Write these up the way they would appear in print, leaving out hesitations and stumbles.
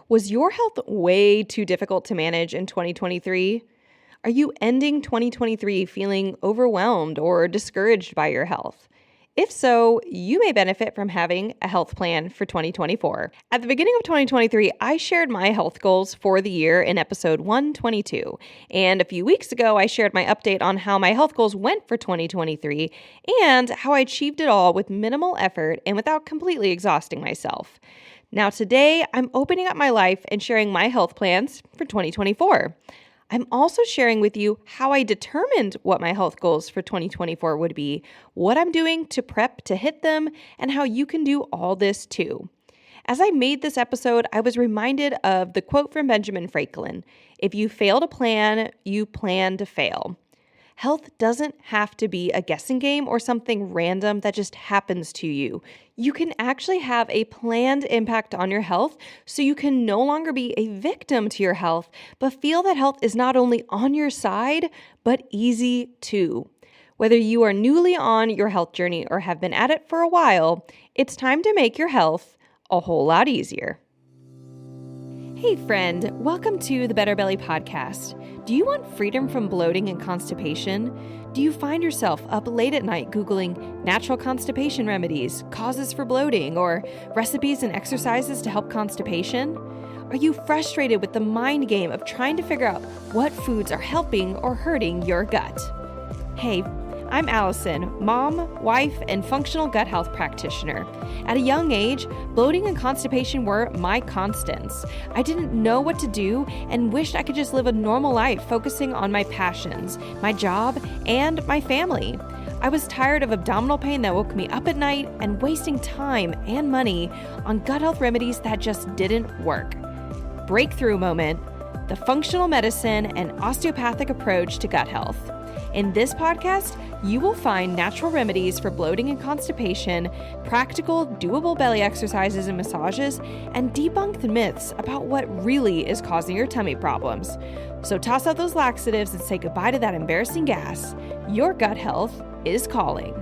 Was your health way too difficult to manage in 2023? Are you ending 2023 feeling overwhelmed or discouraged by your health? If so, you may benefit from having a health plan for 2024. At the beginning of 2023, I shared my health goals for the year in episode 122. And a few weeks ago, I shared my update on how my health goals went for 2023 and how I achieved it all with minimal effort and without completely exhausting myself. Now, today, I'm opening up my life and sharing my health plans for 2024. I'm also sharing with you how I determined what my health goals for 2024 would be, what I'm doing to prep to hit them, and how you can do all this too. As I made this episode, I was reminded of the quote from Benjamin Franklin: "If you fail to plan, you plan to fail." Health doesn't have to be a guessing game or something random that just happens to you. You can actually have a planned impact on your health so you can no longer be a victim to your health, but feel that health is not only on your side, but easy too. Whether you are newly on your health journey or have been at it for a while, it's time to make your health a whole lot easier. Hey friend, welcome to the Better Belly Podcast. Do you want freedom from bloating and constipation? Do you find yourself up late at night Googling natural constipation remedies, causes for bloating, or recipes and exercises to help constipation? Are you frustrated with the mind game of trying to figure out what foods are helping or hurting your gut? Hey, I'm Allison, mom, wife, and functional gut health practitioner. At a young age, bloating and constipation were my constants. I didn't know what to do and wished I could just live a normal life focusing on my passions, my job, and my family. I was tired of abdominal pain that woke me up at night and wasting time and money on gut health remedies that just didn't work. Breakthrough moment: the functional medicine and osteopathic approach to gut health. In this podcast, you will find natural remedies for bloating and constipation, practical, doable belly exercises and massages, and debunk the myths about what really is causing your tummy problems. So toss out those laxatives and say goodbye to that embarrassing gas. Your gut health is calling.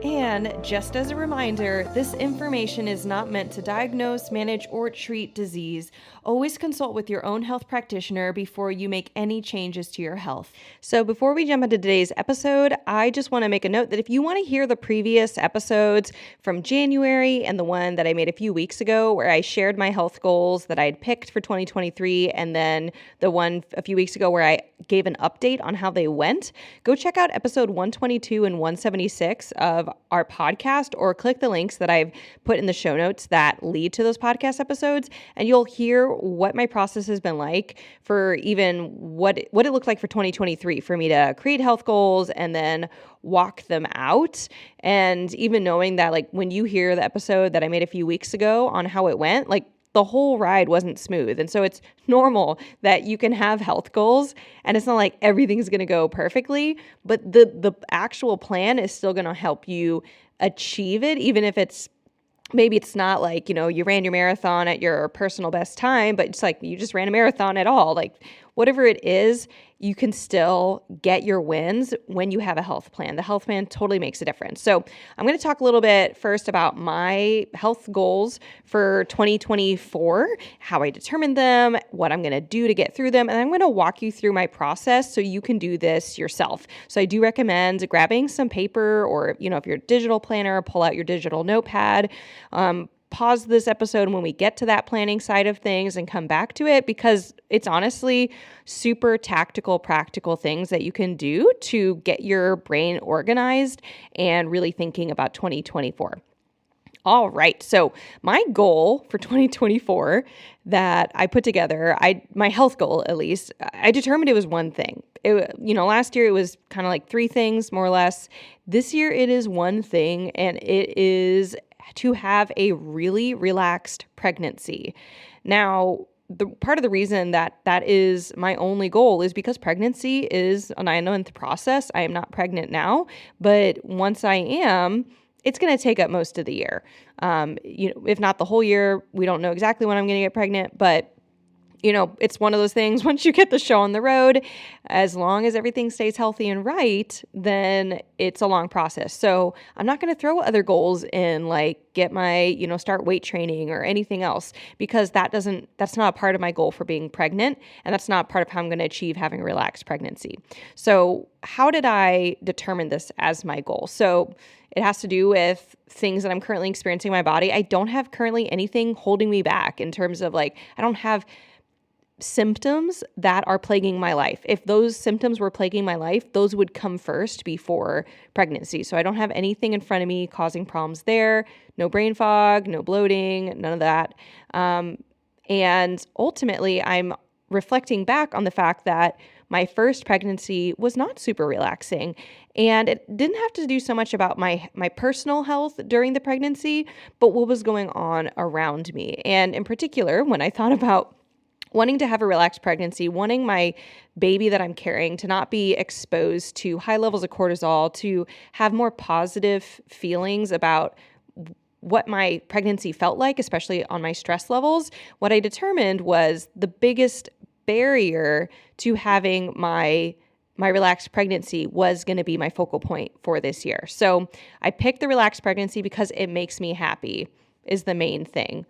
And just as a reminder, this information is not meant to diagnose, manage, or treat disease. Always consult with your own health practitioner before you make any changes to your health. So before we jump into today's episode, I just want to make a note that if you want to hear the previous episodes from January and the one that I made a few weeks ago where I shared my health goals that I had picked for 2023, and then the one a few weeks ago where I gave an update on how they went, go check out episode 122 and 176 of our podcast, or click the links that I've put in the show notes that lead to those podcast episodes, and you'll hear what my process has been like for even what it looked like for 2023 for me to create health goals and then walk them out. And even knowing that, like, when you hear the episode that I made a few weeks ago on how it went, like, the whole ride wasn't smooth. And so it's normal that you can have health goals and it's not like everything's going to go perfectly, but the actual plan is still going to help you achieve it, even if maybe it's not like, you ran your marathon at your personal best time, but it's like you just ran a marathon at all. Like, whatever it is, you can still get your wins when you have a health plan. The health plan totally makes a difference. So I'm going to talk a little bit first about my health goals for 2024, how I determined them, what I'm going to do to get through them, and I'm going to walk you through my process so you can do this yourself. So I do recommend grabbing some paper, or, if you're a digital planner, pull out your digital notepad. Pause this episode when we get to that planning side of things and come back to it, because it's honestly super tactical, practical things that you can do to get your brain organized and really thinking about 2024. All right. So my goal for 2024 that I put together, my health goal, at least, I determined it was one thing. Last year it was kind of like three things, more or less. This year it is one thing, and it is to have a really relaxed pregnancy. Now, the part of the reason that is my only goal is because pregnancy is a 9-month process. I am not pregnant now, but once I am, it's going to take up most of the year. If not the whole year. We don't know exactly when I'm going to get pregnant, but it's one of those things, once you get the show on the road, as long as everything stays healthy and right, then it's a long process. So I'm not going to throw other goals in, like get my, start weight training or anything else, because that's not a part of my goal for being pregnant. And that's not part of how I'm going to achieve having a relaxed pregnancy. So how did I determine this as my goal? So it has to do with things that I'm currently experiencing in my body. I don't have currently anything holding me back in terms of I don't have symptoms that are plaguing my life. If those symptoms were plaguing my life, those would come first before pregnancy. So I don't have anything in front of me causing problems there. No brain fog, no bloating, none of that. And ultimately, I'm reflecting back on the fact that my first pregnancy was not super relaxing, and it didn't have to do so much about my personal health during the pregnancy, but what was going on around me. And in particular, when I thought about wanting to have a relaxed pregnancy, wanting my baby that I'm carrying to not be exposed to high levels of cortisol, to have more positive feelings about what my pregnancy felt like, especially on my stress levels, what I determined was the biggest barrier to having my relaxed pregnancy was going to be my focal point for this year. So I picked the relaxed pregnancy because it makes me happy, is the main thing.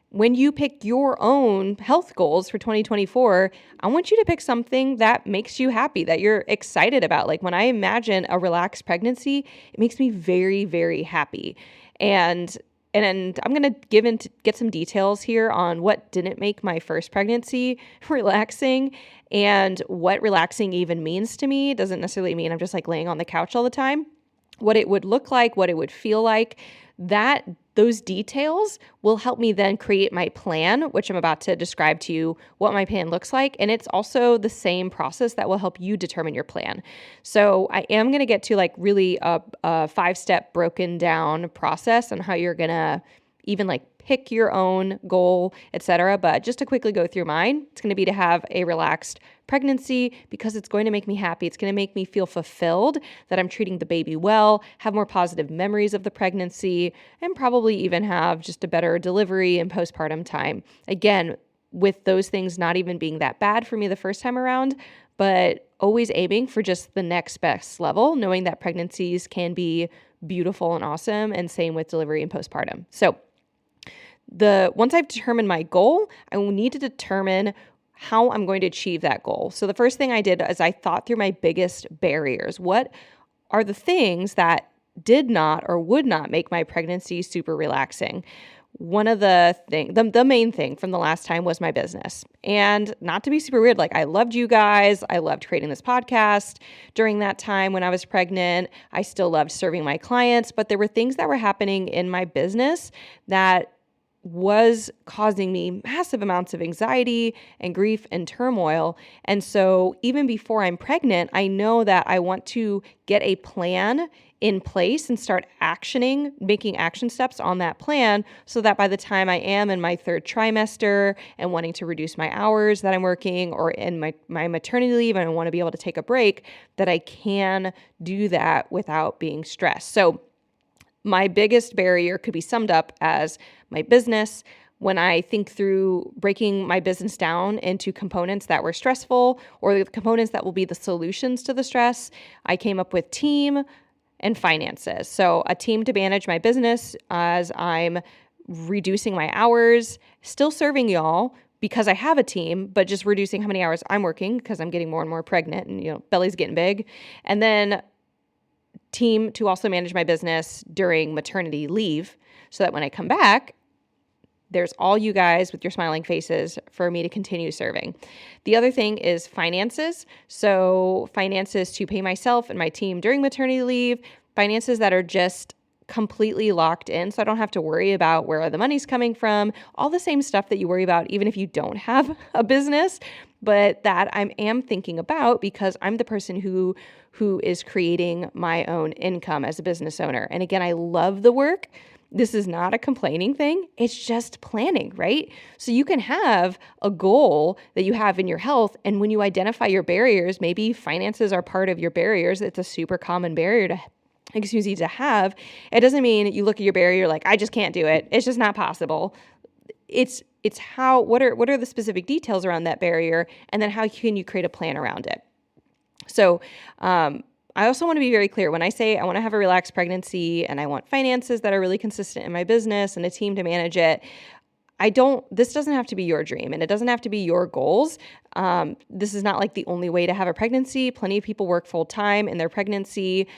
When you pick your own health goals for 2024, I want you to pick something that makes you happy, that you're excited about. Like when I imagine a relaxed pregnancy, it makes me very, very happy. And I'm going to get some details here on what didn't make my first pregnancy relaxing and what relaxing even means to me. It doesn't necessarily mean I'm just laying on the couch all the time. What it would look like, what it would feel like, those details will help me then create my plan, which I'm about to describe to you what my plan looks like. And it's also the same process that will help you determine your plan. So I am going to get to really a 5-step broken down process on how you're going to even pick your own goal, etc. But just to quickly go through mine, it's going to be to have a relaxed pregnancy because it's going to make me happy. It's going to make me feel fulfilled that I'm treating the baby well, have more positive memories of the pregnancy, and probably even have just a better delivery and postpartum time. Again, with those things not even being that bad for me the first time around, but always aiming for just the next best level, knowing that pregnancies can be beautiful and awesome, and same with delivery and postpartum. So once I've determined my goal, I will need to determine how I'm going to achieve that goal. So the first thing I did is I thought through my biggest barriers. What are the things that did not or would not make my pregnancy super relaxing? One of the main thing from the last time was my business. And not to be super weird, I loved you guys. I loved creating this podcast during that time when I was pregnant. I still loved serving my clients, but there were things that were happening in my business that was causing me massive amounts of anxiety and grief and turmoil. And so even before I'm pregnant, I know that I want to get a plan in place and start making action steps on that plan so that by the time I am in my 3rd trimester and wanting to reduce my hours that I'm working, or in my maternity leave and I want to be able to take a break, that I can do that without being stressed. So my biggest barrier could be summed up as my business. When I think through breaking my business down into components that were stressful or the components that will be the solutions to the stress, I came up with team and finances. So a team to manage my business as I'm reducing my hours, still serving y'all because I have a team, but just reducing how many hours I'm working because I'm getting more and more pregnant and, belly's getting big. And then team to also manage my business during maternity leave so that when I come back, there's all you guys with your smiling faces for me to continue serving. The other thing is finances. So finances to pay myself and my team during maternity leave, finances that are just completely locked in so I don't have to worry about where the money's coming from, all the same stuff that you worry about even if you don't have a business, but that I am thinking about because I'm the person who is creating my own income as a business owner. And again, I love the work. This is not a complaining thing. It's just planning, right? So you can have a goal that you have in your health, and when you identify your barriers, maybe finances are part of your barriers. It's a super common barrier to have. It doesn't mean you look at your barrier, you're like, I just can't do it. It's just not possible. It's It's what are the specific details around that barrier, and then how can you create a plan around it? So, I also want to be very clear when I say I want to have a relaxed pregnancy and I want finances that are really consistent in my business and a team to manage it. This doesn't have to be your dream and it doesn't have to be your goals. This is not like the only way to have a pregnancy. Plenty of people work full time in their pregnancy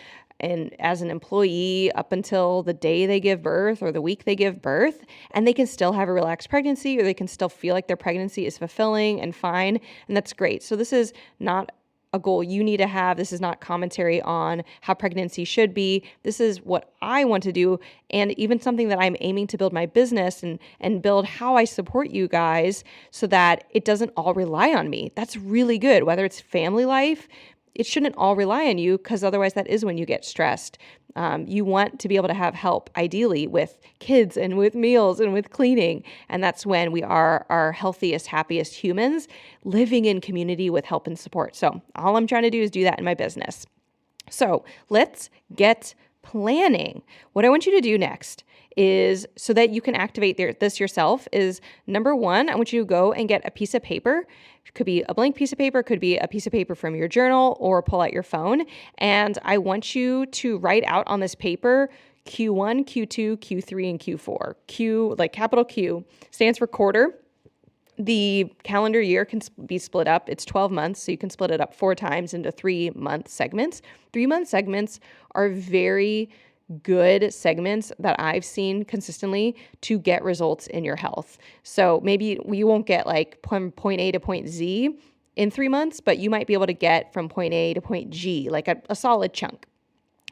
and as an employee up until the day they give birth or the week they give birth, and they can still have a relaxed pregnancy or they can still feel like their pregnancy is fulfilling and fine. And that's great. So this is not a goal you need to have. This is not commentary on how pregnancy should be. This is what I want to do, and even something that I'm aiming to build my business and build how I support you guys so that it doesn't all rely on me. That's really good. Whether it's family life, it shouldn't all rely on you, because otherwise that is when you get stressed. You want to be able to have help, ideally, with kids and with meals and with cleaning. And that's when we are our healthiest, happiest humans, living in community with help and support. So all I'm trying to do is do that in my business. So let's get planning. What I want you to do next is, so that you can activate this yourself, is number one, I want you to go and get a piece of paper. It could be a blank piece of paper, could be a piece of paper from your journal, or pull out your phone. And I want you to write out on this paper Q1, Q2, Q3, and Q4. Q, like capital Q, stands for quarter. The calendar year can be split up. It's 12 months, so you can split it up 4 times into 3-month segments. 3-month segments are very good segments that I've seen consistently to get results in your health. So maybe you won't get like from point A to point Z in 3 months, but you might be able to get from point A to point G, like a solid chunk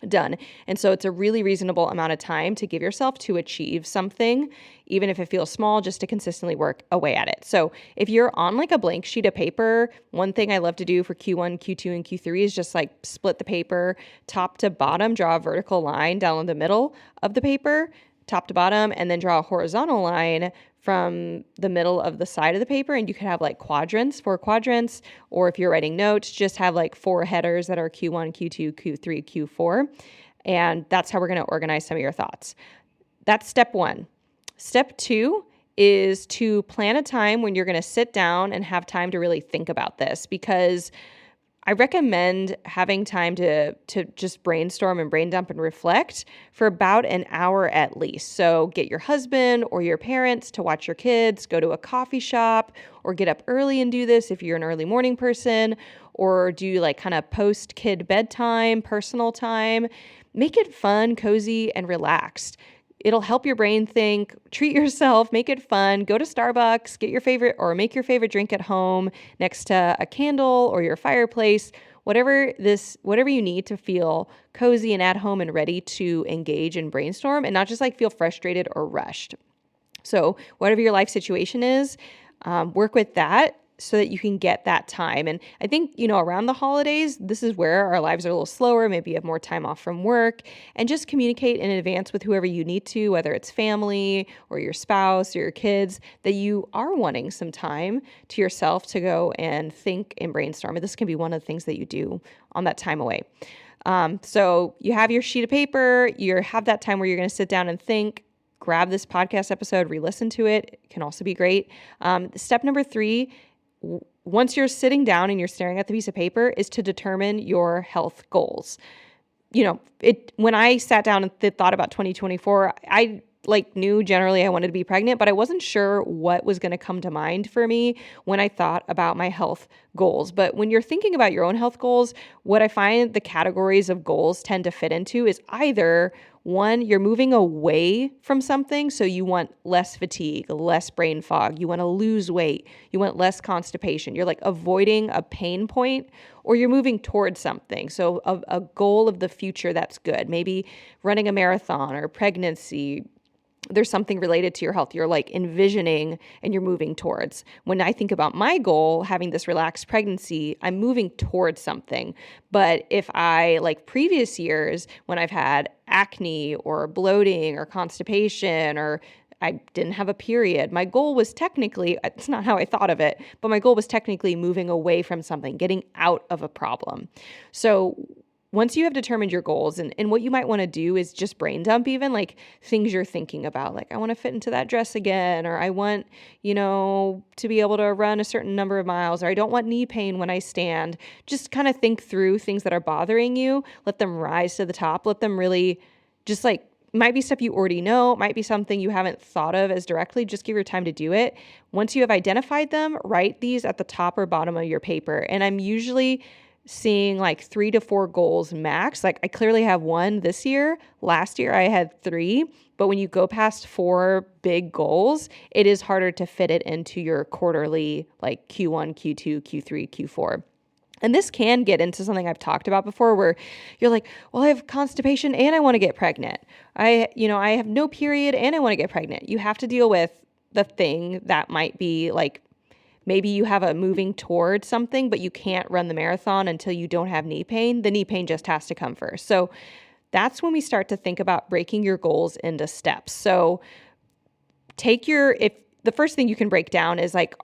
done. And so it's a really reasonable amount of time to give yourself to achieve something, even if it feels small, just to consistently work away at it. So if you're on like a blank sheet of paper, one thing I love to do for Q1, Q2, and Q3 is just like split the paper top to bottom, draw a vertical line down the middle of the paper, top to bottom, and then draw a horizontal line from the middle of the side of the paper. And you could have like 4 quadrants, or if you're writing notes, just have like 4 headers that are Q1, Q2, Q3, Q4. And that's how we're going to organize some of your thoughts. That's step 1. Step 2 is to plan a time when you're going to sit down and have time to really think about this, because I recommend having time to just brainstorm and brain dump and reflect for about an hour at least. So get your husband or your parents to watch your kids, go to a coffee shop, or get up early and do this if you're an early morning person, or do like kind of post-kid bedtime, personal time. Make it fun, cozy, and relaxed. It'll help your brain think, treat yourself, make it fun, go to Starbucks, get your favorite or make your favorite drink at home next to a candle or your fireplace, whatever you need to feel cozy and at home and ready to engage and brainstorm and not just like feel frustrated or rushed. So whatever your life situation is, work with that so that you can get that time. And I think, around the holidays, this is where our lives are a little slower. Maybe you have more time off from work, and just communicate in advance with whoever you need to, whether it's family or your spouse or your kids, that you are wanting some time to yourself to go and think and brainstorm. And this can be one of the things that you do on that time away. So you have your sheet of paper, you have that time where you're going to sit down and think. Grab this podcast episode, re-listen to it. It can also be great. Step number 3, once you're sitting down and you're staring at the piece of paper, is to determine your health goals. When I sat down and thought about 2024, I knew generally I wanted to be pregnant, but I wasn't sure what was going to come to mind for me when I thought about my health goals. But when you're thinking about your own health goals, what I find the categories of goals tend to fit into is either 1, you're moving away from something, so you want less fatigue, less brain fog, you want to lose weight, you want less constipation, you're like avoiding a pain point, or you're moving towards something, so a goal of the future that's good, maybe running a marathon or pregnancy. There's something related to your health you're like envisioning and you're moving towards. When I think about my goal, having this relaxed pregnancy, I'm moving towards something. But if I, like previous years, when I've had acne or bloating or constipation or I didn't have a period, my goal was technically, it's not how I thought of it, but my goal was technically moving away from something, getting out of a problem. So once you have determined your goals, and what you might want to do is just brain dump, even like things you're thinking about, like I want to fit into that dress again, or I want, to be able to run a certain number of miles, or I don't want knee pain when I stand. Just kind of think through things that are bothering you, let them rise to the top, let them really just like, might be stuff you already know, might be something you haven't thought of as directly. Just give your time to do it. Once you have identified them, write these at the top or bottom of your paper. And I'm usually seeing like 3 to 4 goals max. Like I clearly have one this year. Last year I had 3. But when you go past 4 big goals, it is harder to fit it into your quarterly, like Q1, Q2, Q3, Q4. And this can get into something I've talked about before where you're like, well, I have constipation and I want to get pregnant. I have no period and I want to get pregnant. You have to deal with the thing that might be like, maybe you have a moving toward something, but you can't run the marathon until you don't have knee pain. The knee pain just has to come first. So that's when we start to think about breaking your goals into steps. So if the first thing you can break down is like,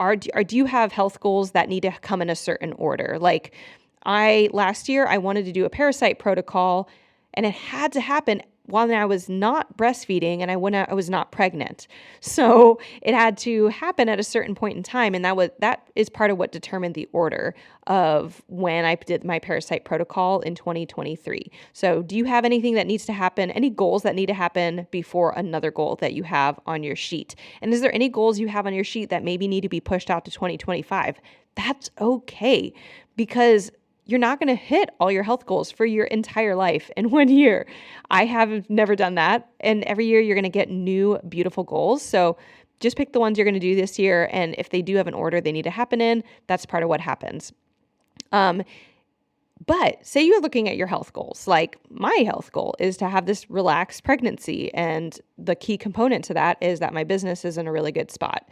do you have health goals that need to come in a certain order? Like last year I wanted to do a parasite protocol and it had to happen while I was not breastfeeding and I was not pregnant. So it had to happen at a certain point in time. And that is part of what determined the order of when I did my parasite protocol in 2023. So do you have anything that needs to happen, any goals that need to happen before another goal that you have on your sheet? And is there any goals you have on your sheet that maybe need to be pushed out to 2025? That's okay, because you're not going to hit all your health goals for your entire life in 1 year. I have never done that. And every year you're going to get new, beautiful goals. So just pick the ones you're going to do this year. And if they do have an order they need to happen in, that's part of what happens. But say you're looking at your health goals, like my health goal is to have this relaxed pregnancy. And the key component to that is that my business is in a really good spot.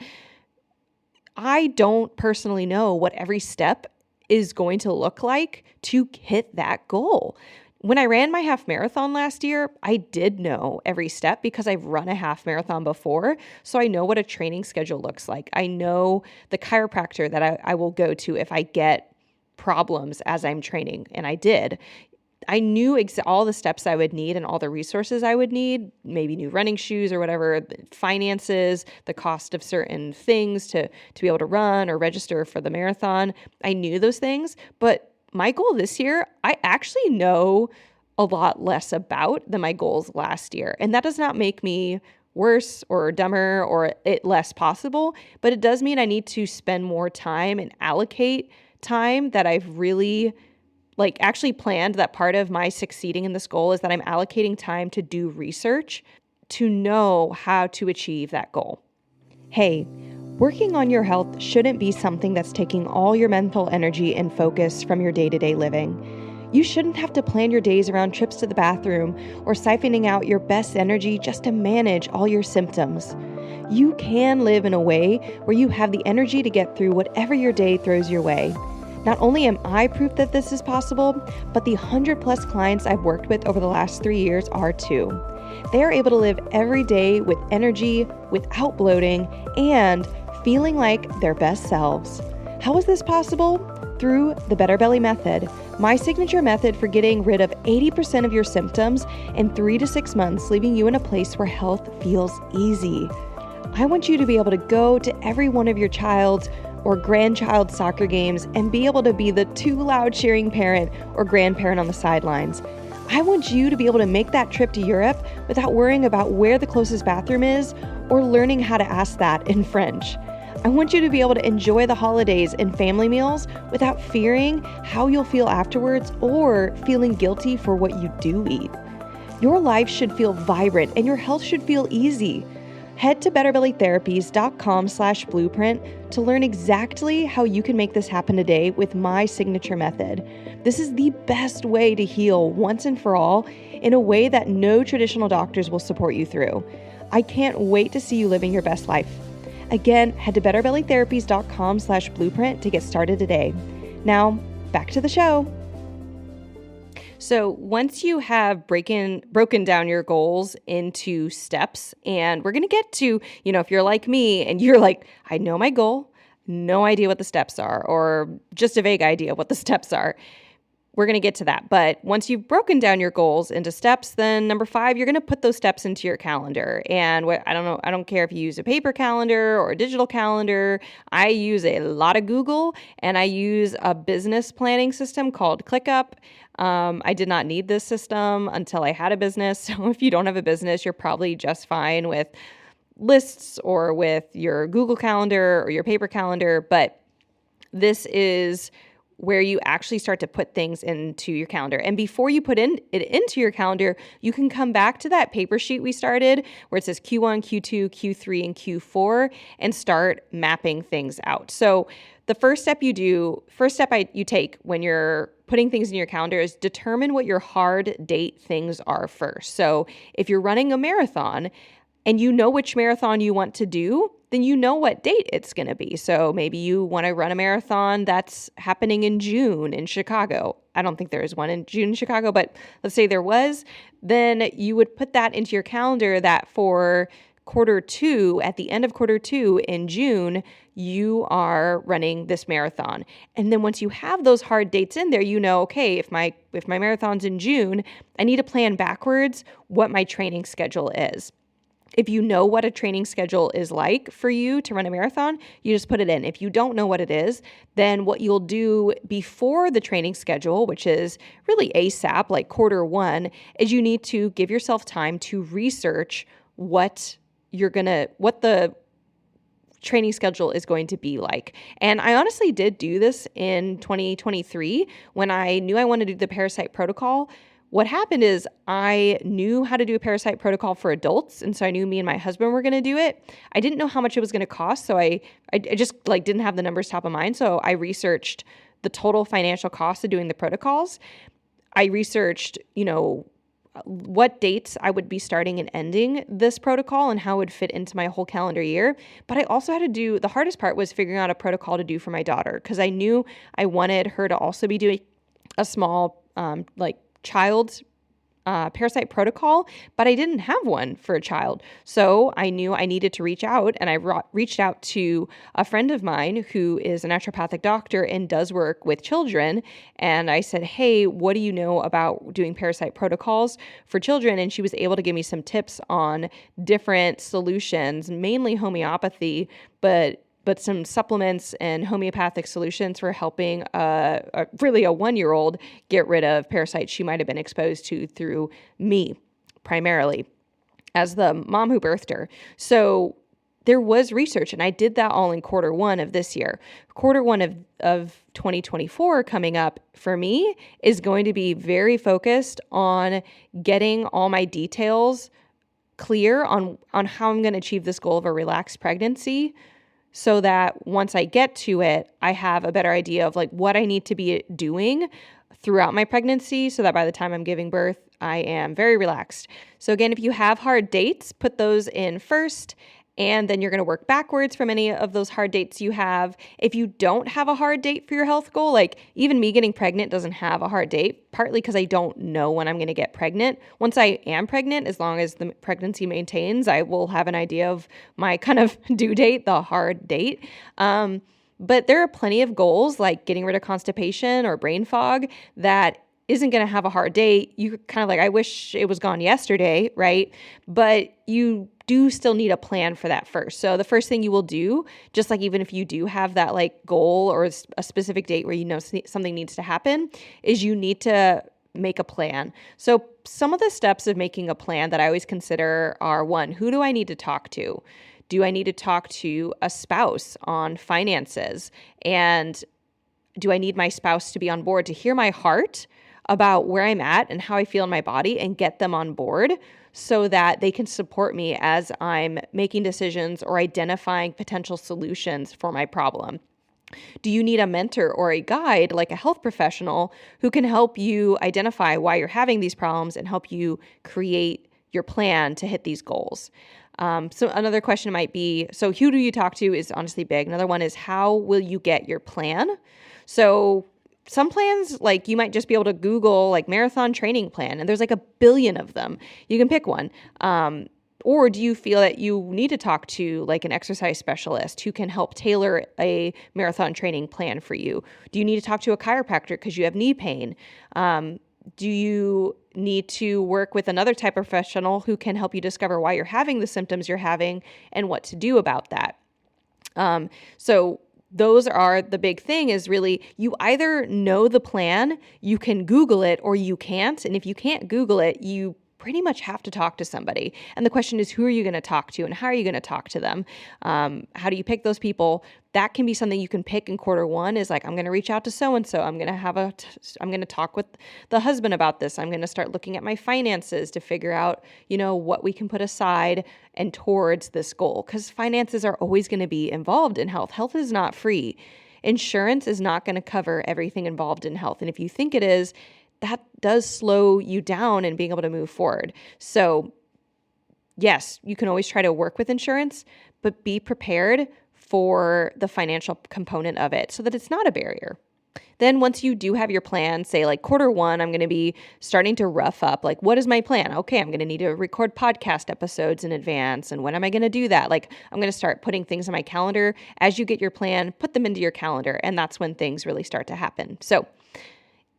I don't personally know what every step is going to look like to hit that goal. When I ran my half marathon last year, I did know every step because I've run a half marathon before. So I know what a training schedule looks like. I know the chiropractor that I will go to if I get problems as I'm training. And I did. I knew all the steps I would need and all the resources I would need, maybe new running shoes or whatever, finances, the cost of certain things to be able to run or register for the marathon. I knew those things, but my goal this year, I actually know a lot less about than my goals last year. And that does not make me worse or dumber or it less possible, but it does mean I need to spend more time and allocate time that I've really actually planned. That part of my succeeding in this goal is that I'm allocating time to do research to know how to achieve that goal. Hey, working on your health shouldn't be something that's taking all your mental energy and focus from your day-to-day living. You shouldn't have to plan your days around trips to the bathroom or siphoning out your best energy just to manage all your symptoms. You can live in a way where you have the energy to get through whatever your day throws your way. Not only am I proof that this is possible, but the 100+ clients I've worked with over the last 3 years are too. They are able to live every day with energy, without bloating, and feeling like their best selves. How is this possible? Through the Better Belly Method, my signature method for getting rid of 80% of your symptoms in 3 to 6 months, leaving you in a place where health feels easy. I want you to be able to go to every one of your child's or grandchild's soccer games and be able to be the too loud cheering parent or grandparent on the sidelines. I want you to be able to make that trip to Europe without worrying about where the closest bathroom is or learning how to ask that in French. I want you to be able to enjoy the holidays and family meals without fearing how you'll feel afterwards or feeling guilty for what you do eat. Your life should feel vibrant and your health should feel easy. Head to betterbellytherapies.com/blueprint to learn exactly how you can make this happen today with my signature method. This is the best way to heal once and for all in a way that no traditional doctors will support you through. I can't wait to see you living your best life. Again, head to betterbellytherapies.com/blueprint to get started today. Now, back to the show. So once you have broken down your goals into steps, and we're going to get to, if you're like me and you're like, I know my goal, no idea what the steps are, or just a vague idea what the steps are. we're going to get to that. But once you've broken down your goals into steps, then number 5, you're going to put those steps into your calendar. And I don't know, I don't care if you use a paper calendar or a digital calendar. I use a lot of Google, and I use a business planning system called ClickUp. I did not need this system until I had a business. So if you don't have a business, you're probably just fine with lists or with your Google Calendar or your paper calendar. But this is where you actually start to put things into your calendar. And before you put it into your calendar, you can come back to that paper sheet we started where it says Q1, Q2, Q3, and Q4 and start mapping things out. So the first step you take when you're putting things in your calendar is determine what your hard date things are first. So if you're running a marathon and you know which marathon you want to do, then you know what date it's going to be. So maybe you want to run a marathon that's happening in June in Chicago. I don't think there is one in June in Chicago, but let's say there was. Then you would put that into your calendar that for quarter 2, at the end of quarter 2 in June, you are running this marathon. And then once you have those hard dates in there, you know, okay, if my marathon's in June, I need to plan backwards what my training schedule is. If you know what a training schedule is like for you to run a marathon, you just put it in. If you don't know what it is, then what you'll do before the training schedule, which is really ASAP, like quarter 1, is you need to give yourself time to research what the training schedule is going to be like. And I honestly did do this in 2023 when I knew I wanted to do the Parasite Protocol. What happened is I knew how to do a Parasite Protocol for adults, and so I knew me and my husband were going to do it. I didn't know how much it was going to cost, so I just didn't have the numbers top of mind. So I researched the total financial cost of doing the protocols. I researched, what dates I would be starting and ending this protocol and how it would fit into my whole calendar year. But I also had to do, the hardest part was figuring out a protocol to do for my daughter, because I knew I wanted her to also be doing a small, child's Parasite Protocol, but I didn't have one for a child. So I knew I needed to reach out, and I reached out to a friend of mine who is a naturopathic doctor and does work with children. And I said, hey, what do you know about doing Parasite Protocols for children? And she was able to give me some tips on different solutions, mainly homeopathy, but some supplements and homeopathic solutions for helping really a 1-year-old get rid of parasites she might have been exposed to through me, primarily, as the mom who birthed her. So there was research, and I did that all in quarter 1 of this year. Quarter 1 of 2024 coming up for me is going to be very focused on getting all my details clear on how I'm going to achieve this goal of a relaxed pregnancy, so that once I get to it, I have a better idea of what I need to be doing throughout my pregnancy, so that by the time I'm giving birth, I am very relaxed. So again, if you have hard dates, put those in first, and then you're going to work backwards from any of those hard dates you have. If you don't have a hard date for your health goal, even me getting pregnant doesn't have a hard date, partly because I don't know when I'm going to get pregnant. Once I am pregnant, as long as the pregnancy maintains, I will have an idea of my kind of due date, the hard date. But there are plenty of goals like getting rid of constipation or brain fog that isn't going to have a hard date. You kind of I wish it was gone yesterday, right? But you do still need a plan for that first. So the first thing you will do, just even if you do have that goal or a specific date where you know something needs to happen, is you need to make a plan. So some of the steps of making a plan that I always consider are: 1, who do I need to talk to? Do I need to talk to a spouse on finances? And do I need my spouse to be on board to hear my heart about where I'm at and how I feel in my body, and get them on board so that they can support me as I'm making decisions or identifying potential solutions for my problem? Do you need a mentor or a guide, like a health professional, who can help you identify why you're having these problems and help you create your plan to hit these goals? So another question might be, so who do you talk to is honestly big. Another one is, how will you get your plan? So some plans, you might just be able to Google marathon training plan, and there's a billion of them. You can pick one. Or do you feel that you need to talk to like an exercise specialist who can help tailor a marathon training plan for you? Do you need to talk to a chiropractor because you have knee pain? Do you need to work with another type of professional who can help you discover why you're having the symptoms you're having and what to do about that? So those are the big thing is really you either know the plan, you can Google it, or you can't. And if you can't Google it, you pretty much have to talk to somebody. And the question is, who are you going to talk to and how are you going to talk to them? How do you pick those people? That can be something you can pick in Q1 is like, I'm going to reach out to so-and-so. I'm going to talk with the husband about this. I'm going to start looking at my finances to figure out, what we can put aside and towards this goal. Because finances are always going to be involved in health. Health is not free. Insurance is not going to cover everything involved in health. And if you think it is, that does slow you down in being able to move forward. So yes, you can always try to work with insurance, but be prepared for the financial component of it so that it's not a barrier. Then once you do have your plan, say like Q1, I'm going to be starting to rough up, like, what is my plan? Okay, I'm going to need to record podcast episodes in advance. And when am I going to do that? Like, I'm going to start putting things on my calendar. As you get your plan, put them into your calendar. And that's when things really start to happen. So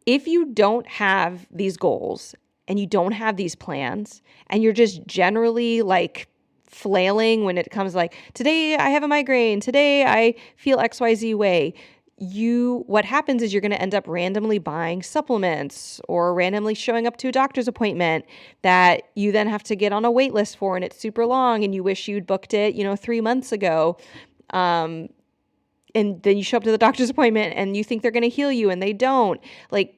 if you don't have these goals and you don't have these plans and you're just generally like flailing when it comes like, today I have a migraine, today I feel XYZ way, what happens is you're going to end up randomly buying supplements or randomly showing up to a doctor's appointment that you then have to get on a wait list for, and it's super long and you wish you'd booked it, 3 months ago. And then you show up to the doctor's appointment and you think they're going to heal you and they don't. Like,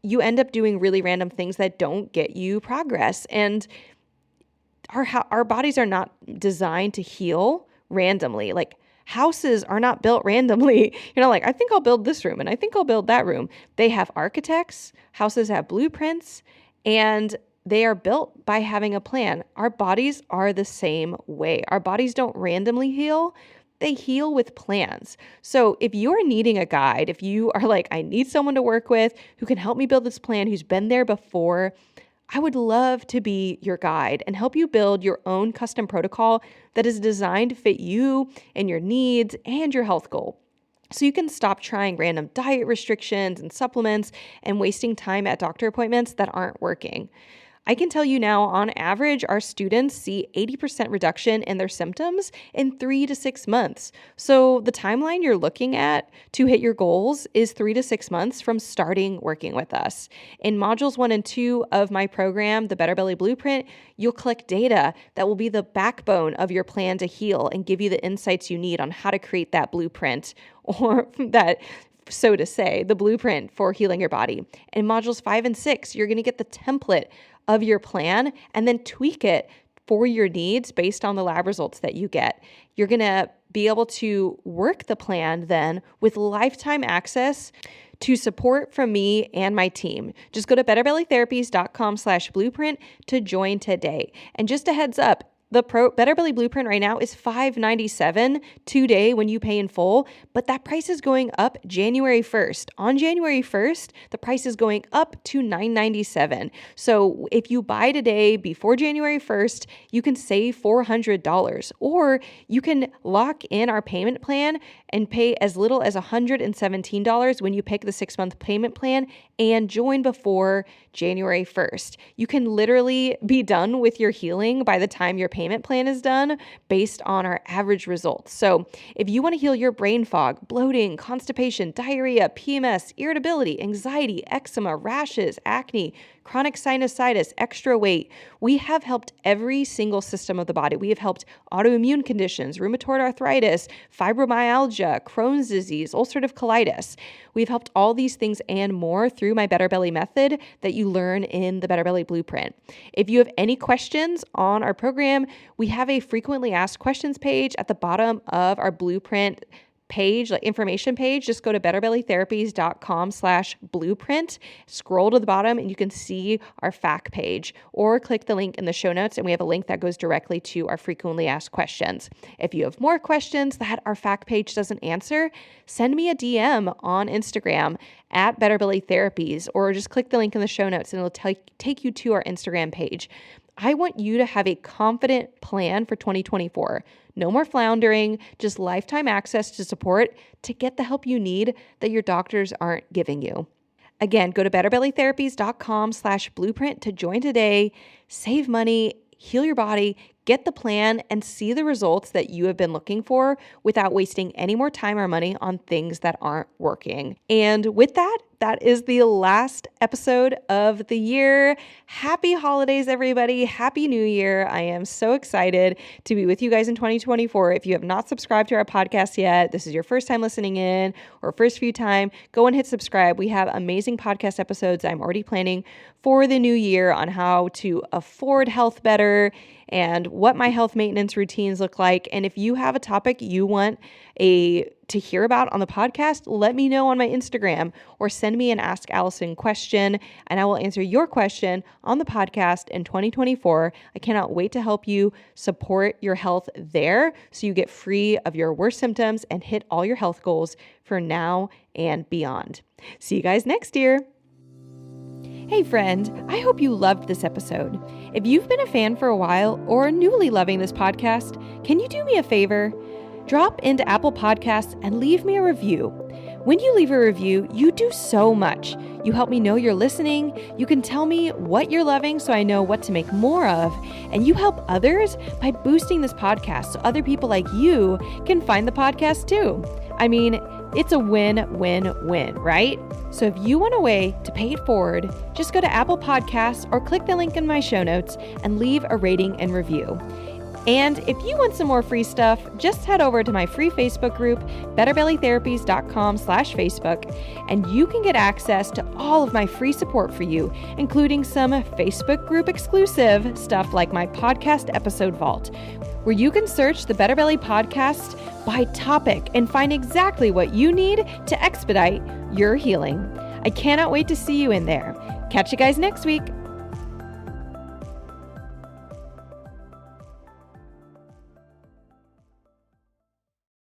you end up doing really random things that don't get you progress. And our bodies are not designed to heal randomly. Like, houses are not built randomly. You're not like, I think I'll build this room and I think I'll build that room. They have architects, houses have blueprints, and they are built by having a plan. Our bodies are the same way. Our bodies don't randomly heal. They heal with plans. So if you're needing a guide, if you are like, I need someone to work with who can help me build this plan, who's been there before, I would love to be your guide and help you build your own custom protocol that is designed to fit you and your needs and your health goal. So you can stop trying random diet restrictions and supplements and wasting time at doctor appointments that aren't working. I can tell you now, on average, our students see 80% reduction in their symptoms in 3 to 6 months. So the timeline you're looking at to hit your goals is 3 to 6 months from starting working with us. In modules 1 and 2 of my program, the Better Belly Blueprint, you'll collect data that will be the backbone of your plan to heal and give you the insights you need on how to create that blueprint, or that, so to say, the blueprint for healing your body. In modules 5 and 6, you're going to get the template of your plan and then tweak it for your needs based on the lab results that you get. You're going to be able to work the plan then with lifetime access to support from me and my team. Just go to betterbellytherapies.com/blueprint to join today. And just a heads up, the Better Belly Blueprint right now is $597 today when you pay in full, but that price is going up January 1st. On January 1st, the price is going up to $997. So if you buy today before January 1st, you can save $400, or you can lock in our payment plan and pay as little as $117 when you pick the 6-month payment plan and join before January 1st. You can literally be done with your healing by the time your payment plan is done based on our average results. So if you want to heal your brain fog, bloating, constipation, diarrhea, PMS, irritability, anxiety, eczema, rashes, acne, chronic sinusitis, extra weight, we have helped every single system of the body. We have helped autoimmune conditions, rheumatoid arthritis, fibromyalgia, Crohn's disease, ulcerative colitis. We've helped all these things and more through my Better Belly method that you learn in the Better Belly Blueprint. If you have any questions on our program, we have a frequently asked questions page at the bottom of our blueprint page, like information page. Just go to betterbellytherapies.com/blueprint, scroll to the bottom, and you can see our FAQ page, or click the link in the show notes, and we have a link that goes directly to our frequently asked questions. If you have more questions that our FAQ page doesn't answer, send me a DM on Instagram at Better Belly Therapies, or just click the link in the show notes and it'll take you to our Instagram page. I want you to have a confident plan for 2024. No more floundering, just lifetime access to support to get the help you need that your doctors aren't giving you. Again, go to betterbellytherapies.com/blueprint to join today, save money, heal your body, get the plan, and see the results that you have been looking for without wasting any more time or money on things that aren't working. And with that, that is the last episode of the year. Happy holidays, everybody. Happy New Year. I am so excited to be with you guys in 2024. If you have not subscribed to our podcast yet, this is your first time listening in or first few time, go and hit subscribe. We have amazing podcast episodes I'm already planning for the new year on how to afford health better and what my health maintenance routines look like. And if you have a topic you want to hear about on the podcast, let me know on my Instagram or send me an Ask Allison question, and I will answer your question on the podcast in 2024. I cannot wait to help you support your health there so you get free of your worst symptoms and hit all your health goals for now and beyond. See you guys next year. Hey friend, I hope you loved this episode. If you've been a fan for a while or newly loving this podcast, can you do me a favor? Drop into Apple Podcasts and leave me a review. When you leave a review, you do so much. You help me know you're listening, you can tell me what you're loving so I know what to make more of, and you help others by boosting this podcast so other people like you can find the podcast too. I mean, it's a win-win-win, right? So if you want a way to pay it forward, just go to Apple Podcasts or click the link in my show notes and leave a rating and review. And if you want some more free stuff, just head over to my free Facebook group, betterbellytherapies.com/Facebook, and you can get access to all of my free support for you, including some Facebook group exclusive stuff like my podcast episode vault, where you can search the Better Belly podcast by topic and find exactly what you need to expedite your healing. I cannot wait to see you in there. Catch you guys next week.